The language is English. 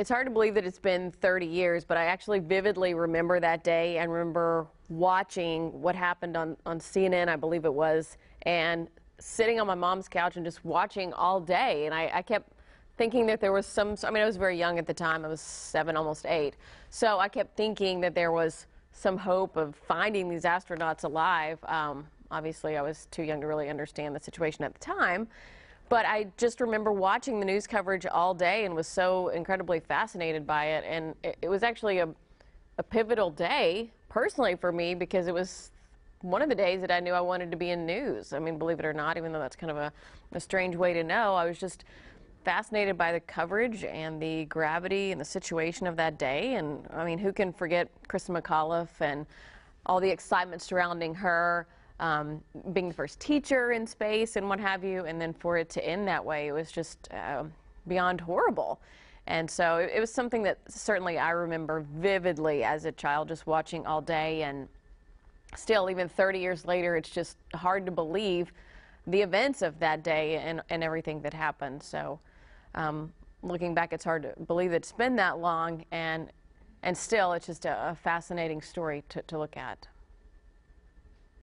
It's hard to believe that it's been 30 years, but I actually vividly remember that day and remember watching what happened on CNN, I believe it was, and sitting on my mom's couch and just watching all day. And I kept thinking that there was I was very young at the time. I was 7, almost 8. So I kept thinking that there was some hope of finding these astronauts alive. Obviously, I was too young to really understand the situation at the time. But I just remember watching the news coverage all day and was so incredibly fascinated by it. And it was actually a pivotal day, personally, for me, because it was one of the days that I knew I wanted to be in news. I mean, believe it or not, even though that's kind of a strange way to know, I was just fascinated by the coverage and the gravity and the situation of that day. And, I mean, who can forget Kristen McAuliffe and all the excitement surrounding her? Being the first teacher in space and what have you, and then for it to end that way, it was just beyond horrible. And so it was something that certainly I remember vividly as a child, just watching all day. And still, even 30 years later, it's just hard to believe the events of that day and everything that happened. So looking back, it's hard to believe it's been that long, and still it's just a fascinating story to look at.